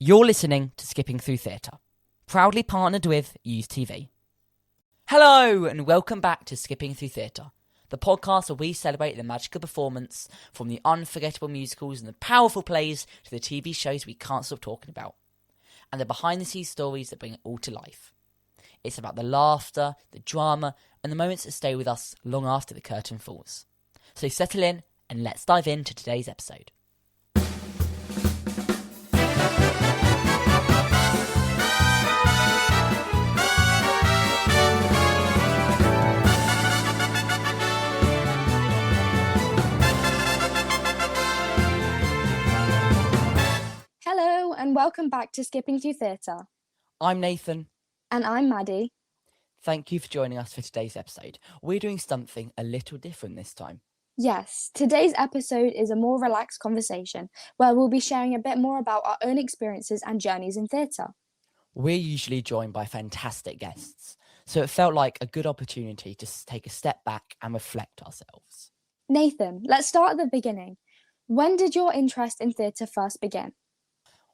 You're listening to Skipping Through Theatre, proudly partnered with Use TV. Hello and welcome back to Skipping Through Theatre, the podcast where we celebrate the magical performance from the unforgettable musicals and the powerful plays to the TV shows we can't stop talking about, and the behind-the-scenes stories that bring it all to life. It's about the laughter, the drama, and the moments that stay with us long after the curtain falls. So settle in and let's dive into today's episode. Hello and welcome back to Skipping Through Theatre. I'm Nathan. And I'm Maddie. Thank you for joining us for today's episode. We're doing something a little different this time. Yes, today's episode is a more relaxed conversation where we'll be sharing a bit more about our own experiences and journeys in theatre. We're usually joined by fantastic guests, so it felt like a good opportunity to take a step back and reflect ourselves. Nathan, let's start at the beginning. When did your interest in theatre first begin?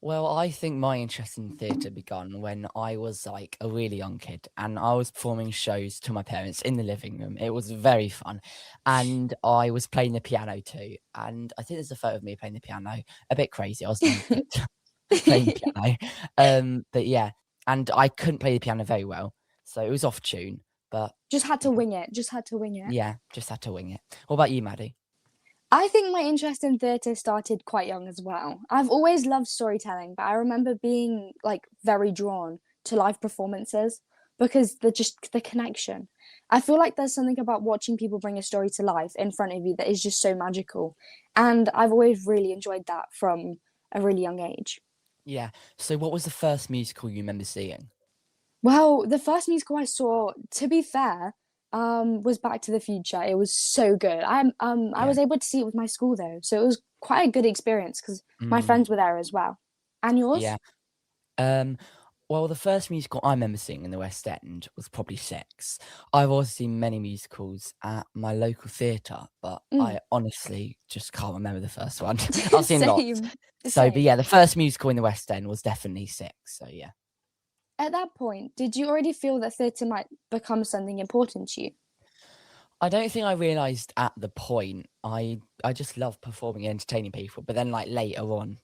Well, I think my interest in theatre began when I was like a really young kid and I was performing shows to my parents in the living room. It was very fun. And I was playing the piano too. And I think there's a photo of me playing the piano. A bit crazy. I was playing the piano. But yeah, and I couldn't play the piano very well. So it was off tune. But Just had to wing it. Yeah, just had to wing it. What about you, Maddie? I think my interest in theatre started quite young as well. I've always loved storytelling, but I remember being very drawn to live performances because the connection. I feel like there's something about watching people bring a story to life in front of you that is just so magical. And I've always really enjoyed that from a really young age. Yeah. So what was the first musical you remember seeing? Well, the first musical I saw, to be fair, was Back to the Future. It was so good. I was able to see it with my school though, so it was quite a good experience because my friends were there as well. And yours? Yeah. Well, the first musical I remember seeing in the West End was probably Six. I've also seen many musicals at my local theatre, but I honestly just can't remember the first one. I've seen lots. But yeah, the first musical in the West End was definitely Six. So yeah. At that point, did you already feel that theatre might become something important to you? I don't think I realised at the point. I just love performing and entertaining people. But then later on,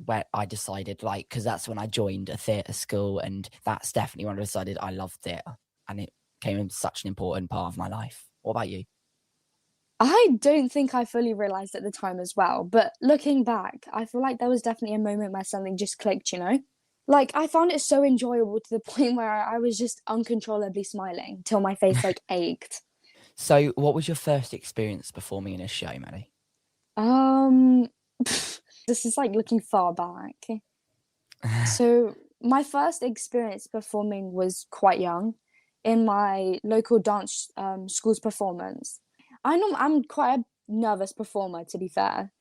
where I decided because that's when I joined a theatre school, and that's definitely when I decided I love theatre. And it became such an important part of my life. What about you? I don't think I fully realised at the time as well. But looking back, I feel like there was definitely a moment where something just clicked, you know? I found it so enjoyable to the point where I was just uncontrollably smiling till my face ached. So what was your first experience performing in a show, Maddie? This is looking far back. So my first experience performing was quite young in my local dance school's performance. I'm quite a nervous performer, to be fair.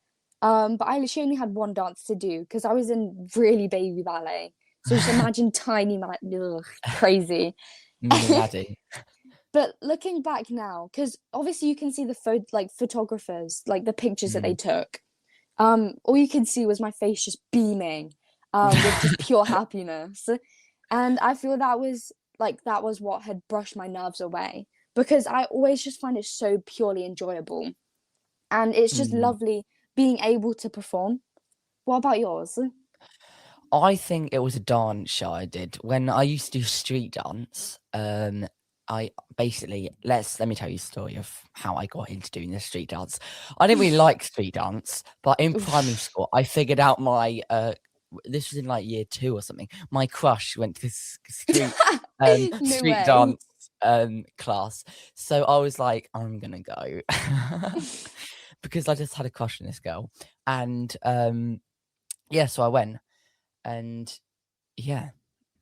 But I literally only had one dance to do because I was in really baby ballet. So just imagine tiny, crazy. Maddie. But looking back now, because obviously you can see the photographers, the pictures that they took. All you could see was my face just beaming with just pure happiness. And I feel that was what had brushed my nerves away because I always just find it so purely enjoyable. And it's just lovely being able to perform. What about yours? I think it was a dance show I did when I used to do street dance. I basically let me tell you a story of how I got into doing this street dance. I didn't really like street dance, but in primary school I figured out my this was in year 2 or something. My crush went to street street dance class, so I was like, I'm gonna go because I just had a crush on this girl, and so I went, and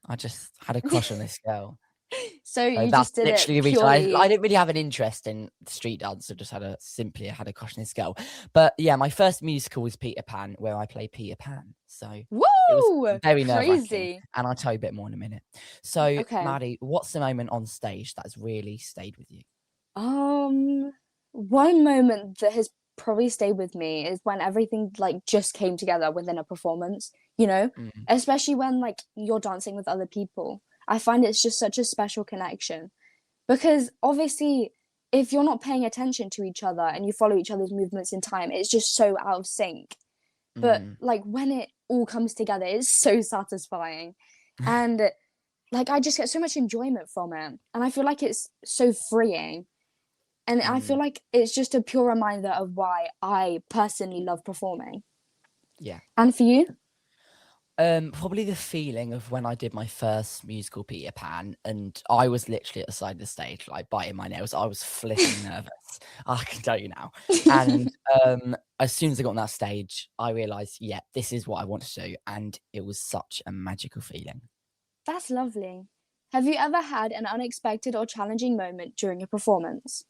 I just had a crush on this girl. So you just did literally it purely... I didn't really have an interest in street dance. I just had a crush on this girl. But yeah, my first musical was Peter Pan, where I play Peter Pan. So it was very nerve-wracking, and I'll tell you a bit more in a minute. So Maddie, what's the moment on stage that has really stayed with you? One moment that has probably stayed with me is when everything like just came together within a performance, Mm, especially when like you're dancing with other people. I find it's just such a special connection because obviously if you're not paying attention to each other and you follow each other's movements in time, it's just so out of sync. But mm. like when it all comes together, it's so satisfying. And like I just get so much enjoyment from it. And I feel like it's so freeing. And I feel Mm, like it's just a pure reminder of why I personally love performing. yeah. And for you? Probably the feeling of when I did my first musical Peter Pan, and I was literally at the side of the stage, like biting my nails. I was flipping nervous. I can tell you now. And as soon as I got on that stage, I realized, yeah, this is what I want to do, and it was such a magical feeling. That's lovely. Have you ever had an unexpected or challenging moment during a performance?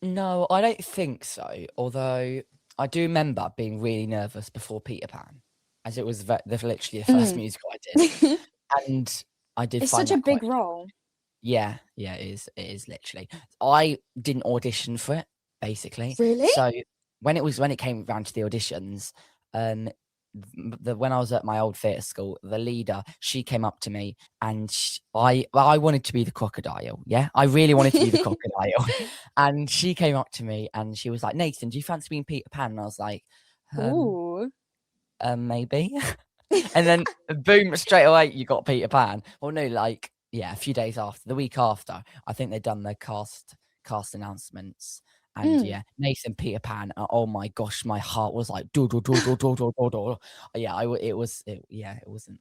No, I don't think so. Although I do remember being really nervous before Peter Pan, as it was literally the first Mm. musical I did, and I did It's find such a that quite. big role. Yeah, yeah, it is. It is literally. I didn't audition for it, basically. Really? So when it came round to the auditions, um, when I was at my old theatre school, the leader, she came up to me and I wanted to be the crocodile. Yeah, I really wanted to be the crocodile, and she came up to me and she was like, "Nathan, do you fancy being Peter Pan?" And I was like, um, Ooh. maybe. And then boom, straight away you got Peter Pan. Well, no, like yeah, a few days after, the week after, I think they'd done their cast announcements, and Mm. yeah, Nathan Peter Pan. Oh my gosh, my heart was like do do do do do do do do. Yeah, it wasn't.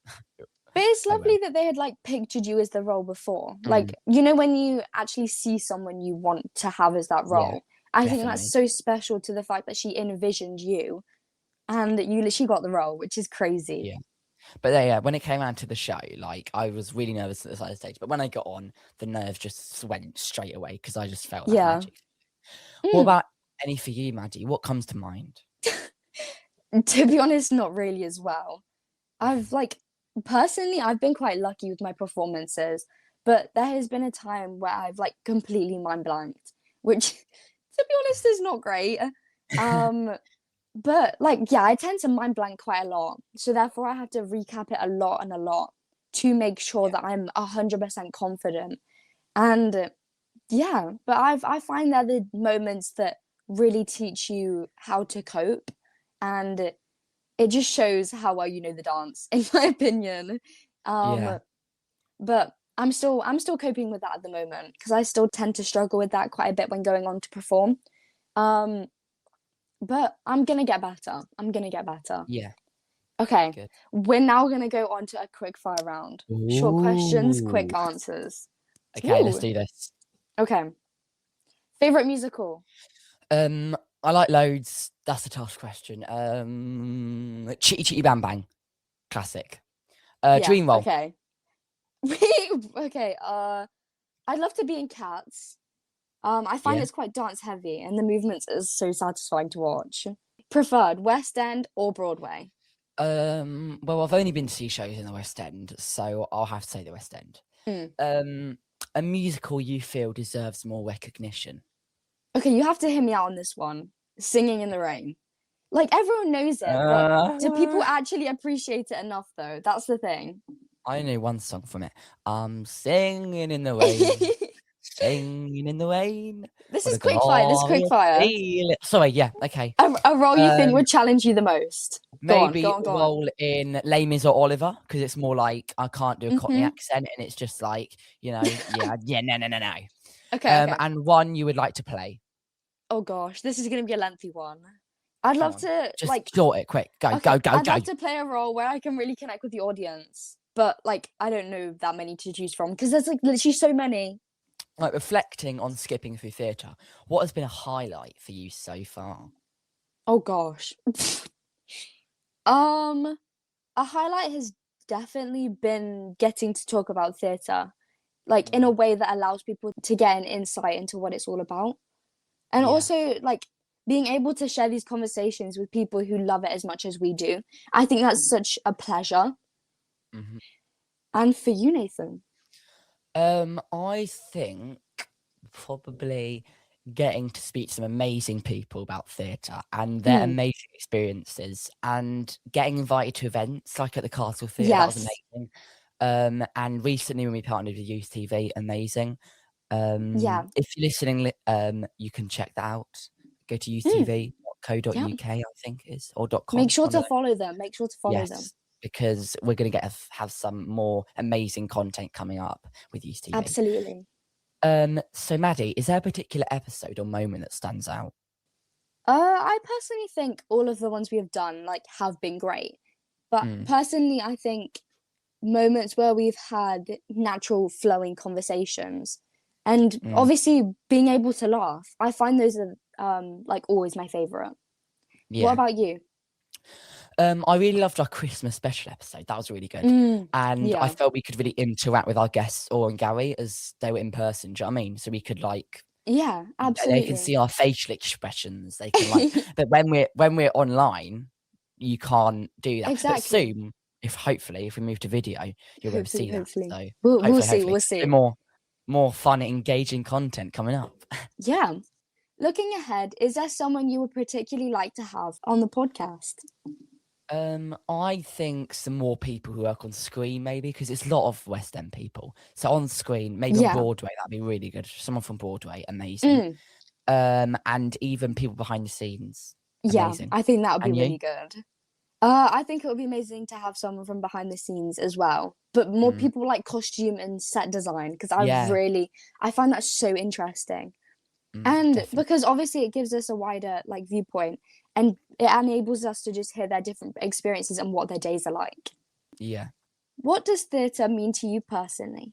But it's Oh well. lovely that they had like pictured you as the role before. Like, Mm, when you actually see someone you want to have as that yeah, role, I think that's definitely. so special to the fact that she envisioned you and that she got the role, which is crazy. Yeah, but yeah, when it came out to the show, like I was really nervous at the side of the stage, but when I got on, the nerves just went straight away because I just felt that Yeah. magic. What Mm. about any for you, Maddie? What comes to mind? To be honest, not really as well. I've like personally, I've been quite lucky with my performances, but there has been a time where I've like completely mind blanked, which to be honest is not great. Um, but like yeah, I tend to mind blank quite a lot, so therefore I have to recap it a lot and a lot to make sure Yeah, that I'm 100% confident. And yeah, but I find that the moments that really teach you how to cope, and it just shows how well you know the dance, in my opinion. yeah, Um, but I'm still coping with that at the moment because I still tend to struggle with that quite a bit when going on to perform. Um, but I'm gonna get better. I'm gonna get better. yeah. Okay, Good. we're now gonna go on to a quick fire round. Short questions, quick Ooh. answers. Okay, let's Ooh. do this. Okay. Favorite musical? I like loads. That's a tough question. Chitty Chitty Bang Bang, classic. Yeah. Dream Roll. Okay. Okay. I'd love to be in Cats. I find Yeah. it's quite dance heavy, and the movements is so satisfying to watch. Preferred West End or Broadway? Well, I've only been to see shows in the West End, so I'll have to say the West End. Mm. Um, a musical you feel deserves more recognition. Okay, you have to hear me out on this one. Singing in the Rain. Like everyone knows it, but do people Uh, actually appreciate it enough though? That's the thing. I know one song from it. I'm singing in the rain, singing in the rain This for is the quick fire. This is quick glorious fire. feeling. Sorry, yeah, okay. A role you think Um, would challenge you the most? Go on, go maybe on, a go on. role in Les Mis or Oliver because it's more like I can't do a Cockney Mm-hmm. accent and it's just like yeah, no, no, no, no. Okay, okay. And one you would like to play. Oh gosh, this is gonna be a lengthy one. I'd Come love on, to just like short it, quick, go, okay, go, go, I'd go. love to play a role where I can really connect with the audience, but like I don't know that many to choose from because there's like literally so many. Like reflecting on skipping through theatre, what has been a highlight for you so far? Oh gosh. Um, a highlight has definitely been getting to talk about theatre, like in a Mm, way that allows people to get an insight into what it's all about. And yeah. also like being able to share these conversations with people who love it as much as we do. I think that's such a pleasure. Mhm. And for you, Nathan. I think probably getting to speak to some amazing people about theatre and their Mm, amazing experiences, and getting invited to events like at the Castle Theatre. That was yes. amazing. And recently when we partnered with Youth TV, amazing. Yeah. If you're listening, you can check that out. Go to Mm, yeah. youthtv.co.uk, I think it is, or Make .com, sure one of to those. follow them. Make sure to follow them. Yes, because we're gonna have some more amazing content coming up with Youth TV. Absolutely. So Maddie, is there a particular episode or moment that stands out? I personally think all of the ones we have done like have been great. But Mm, personally, I think moments where we've had natural flowing conversations and mm, obviously being able to laugh, I find those are like always my favorite. What yeah. about you? I really loved our Christmas special episode. That was really good. And I Yeah, felt we could really interact with our guests, Or and Gary, as they were in person. Do you know what I mean? So we could like yeah, they can absolutely. see our facial expressions. They can like, but when we're online, you can't do that. But Exactly. soon, if hopefully if we move to video, you'll be able to Hopefully, see that. hopefully. So We'll hopefully, see, hopefully, we'll so see. more fun, engaging content coming up. Yeah. Looking ahead, is there someone you would particularly like to have on the podcast? I think some more people who work on screen, maybe, because it's a lot of West End people. So on screen, maybe on Yeah. Broadway, that'd be really good. Someone from Broadway, amazing. Mm, And even people behind the scenes, yeah, amazing. I think that would be And you? really good. I think it would be amazing to have someone from behind the scenes as well, but more Mm, people like costume and set design because yeah, I find that so interesting. And definitely. because obviously it gives us a wider like viewpoint and it enables us to just hear their different experiences and what their days are like. Yeah. What does theatre mean to you personally?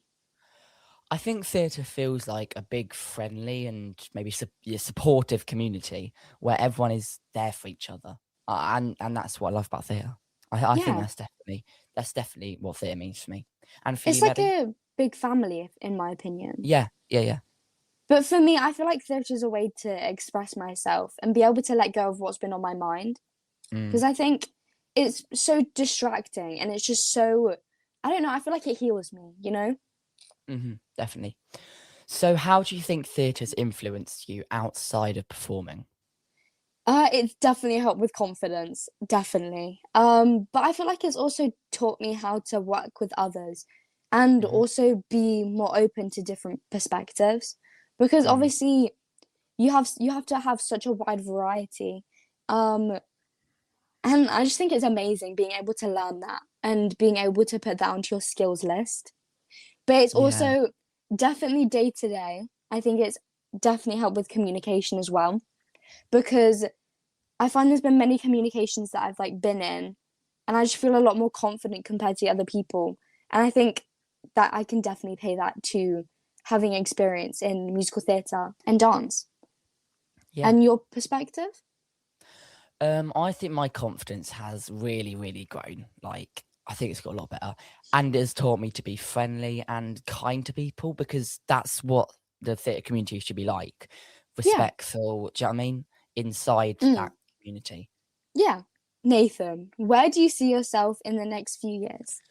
I think theatre feels like a big, friendly, and maybe supportive community where everyone is there for each other, and that's what I love about theatre. I think Yeah, that's definitely what theatre means for me. And for it's you, like Maddie? a big family, in my opinion. Yeah, yeah, yeah. But for me, I feel like theatre is a way to express myself and be able to let go of what's been on my mind. Mm, Because I think it's so distracting and it's just so, I don't know, I feel like it heals me, you know? definitely. So, how do you think theatre's influenced you outside of performing? It's definitely helped with confidence, definitely. But I feel like it's also taught me how to work with others and Hmm. also be more open to different perspectives. Because Mm, obviously you have to have such a wide variety. Um, and I just think it's amazing being able to learn that and being able to put that onto your skills list. But it's yeah. also definitely day to day. I think it's definitely helped with communication as well because I find there's been many communications that I've like been in and I just feel a lot more confident compared to other people. And I think that I can definitely pay that to having experience in musical theatre and dance. Yeah. And your perspective? I think my confidence has really, really grown. Like, I think it's got a lot better, and it's taught me to be friendly and kind to people, because that's what the theatre community should be like, Yeah. respectful. Do you know what I mean? Inside Mm. that community. Yeah. Nathan, where do you see yourself in the next few years?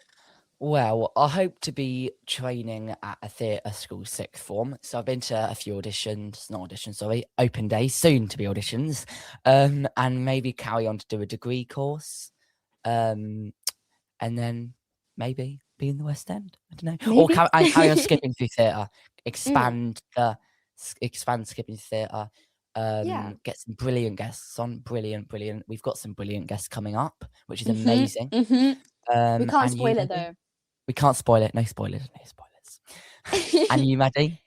Well, I hope to be training at a theatre school sixth form. So I've been to a few auditions, not auditions, sorry, open days, soon to be auditions, and maybe carry on to do a degree course. Um, and then maybe be in the West End. I don't know, or Maybe? carry on skipping through theatre, Mm. expand skipping theatre. Yeah. Get some brilliant guests on, brilliant. We've got some brilliant guests coming up, which is Mhm. amazing. Mhm. We can't And you, spoil it Maddie? though. We can't spoil it. No spoilers. No spoilers. And you, Maddie?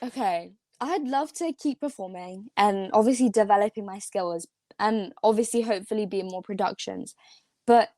Okay. I'd love to keep performing and obviously developing my skills and obviously hopefully be in more productions. But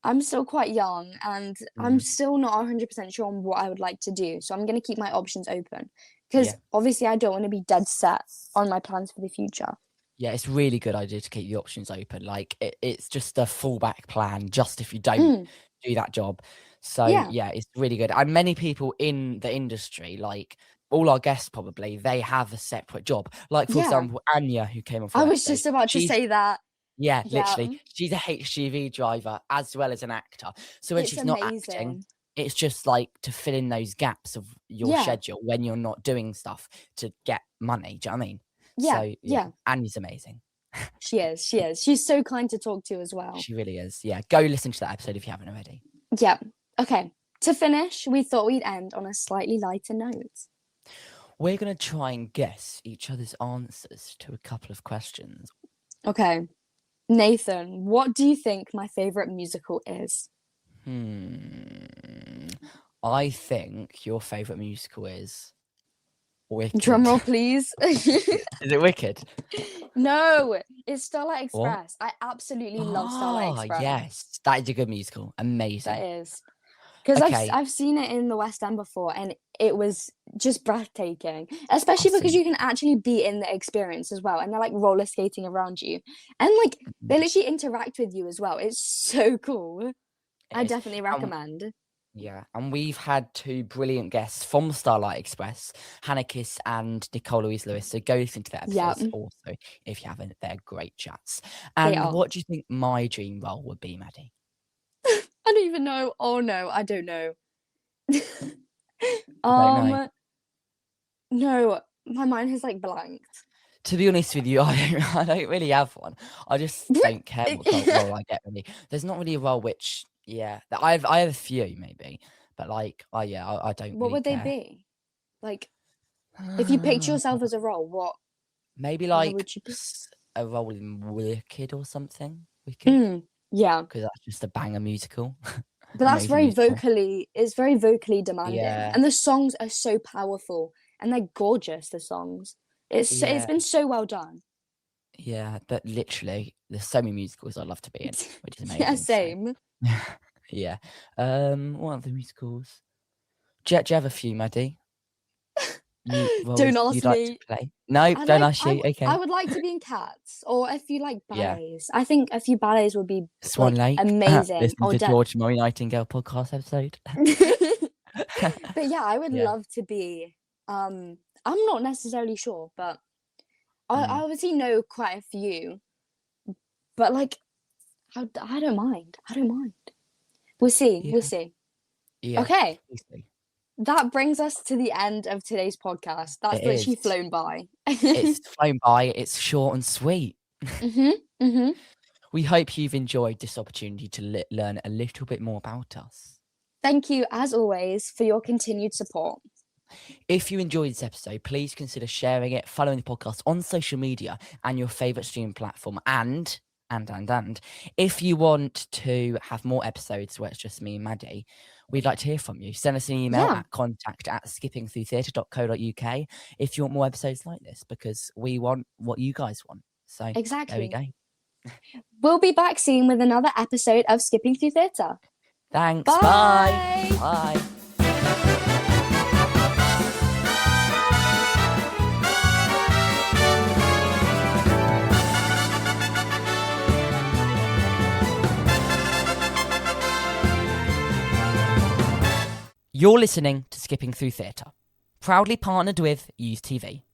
I'm still quite young and I'm Mm, still not 100% sure on what I would like to do. So I'm going to keep my options open because yeah. obviously I don't want to be dead set on my plans for the future. Yeah, it's a really good idea to keep the options open. Like, it's just a fallback plan, just if you don't Mm, do that job. So yeah. yeah, it's really good. And many people in the industry, like all our guests probably, they have a separate job. Like for Yeah. example, Anya, who came on for I the was episode, just about to she's say that. yeah, Yeah. literally, she's a HGV driver as well as an actor. So when It's she's not acting, amazing. it's just like to fill in those gaps of your Yeah. schedule when you're not doing stuff to get money. Do you know what I mean? Yeah, So yeah. Annie's amazing. She is. She's so kind to talk to as well. She really is. Yeah, go listen to that episode if you haven't already. Yeah. Okay. To finish, we thought we'd end on a slightly lighter note. We're going to try and guess each other's answers to a couple of questions. Okay. Nathan, what do you think my favourite musical is? I think your favourite musical is Wicked. Drumroll, please. Is it Wicked? No, it's Starlight What? Express. I absolutely love Starlight Express. Yes, that is a good musical. Amazing. That is. Because Okay. I've seen it in the West End before, and it was just breathtaking. Especially because you can actually be in the experience as well, and they're like roller skating around you, and like they literally interact with you as well. It's so cool. I definitely recommend. Yeah, and we've had two brilliant guests from Starlight Express, Hannah Kiss and Nicole Louise Lewis. So go listen to their episodes also if you haven't. They're great chats. And what do you think my dream role would be, Maddie? I don't even know. Oh no, I don't know. No, my mind has like blanked. To be honest with you, I don't really have one. I just don't care what role I get. Really, there's not really a role which, I have a few maybe, but like, I don't. What really would they care. be? Like, if you picture yourself as a role, what? Maybe like a role in Wicked or something. Wicked. Yeah, because that's just a banger musical. But that's very vocally. It's very vocally demanding, and the songs are so powerful and they're gorgeous. The songs. It's been so well done. Yeah, but literally, there's so many musicals I'd love to be in, which is amazing. Yeah, same. So. Yeah. What other musicals? Do you have a few, Maddie? Don't ask me. To play? No, don't ask you. Okay. I would like to be in Cats, or if you like ballets. I think a few ballets would be Swan Lake. Amazing. Listen to George Murray Nightingale podcast episode. But yeah, I would love to be. I'm not necessarily sure, but I obviously know quite a few. But like, I don't mind. We'll see. Yeah. We'll see. Yeah. Okay. That brings us to the end of today's podcast. That's literally flown by. It's flown by. It's short and sweet. We hope you've enjoyed this opportunity to learn a little bit more about us. Thank you, as always, for your continued support. If you enjoyed this episode, please consider sharing it, following the podcast on social media and your favourite streaming platform. And if you want to have more episodes where it's just me and Maddie, we'd like to hear from you. Send us an email at contact@skippingthroughtheatre.co.uk if you want more episodes like this, because we want what you guys want. So exactly. There we go. We'll be back soon with another episode of Skipping Through Theatre. Thanks. Bye. Bye. You're listening to Skipping Through Theatre, proudly partnered with Use TV.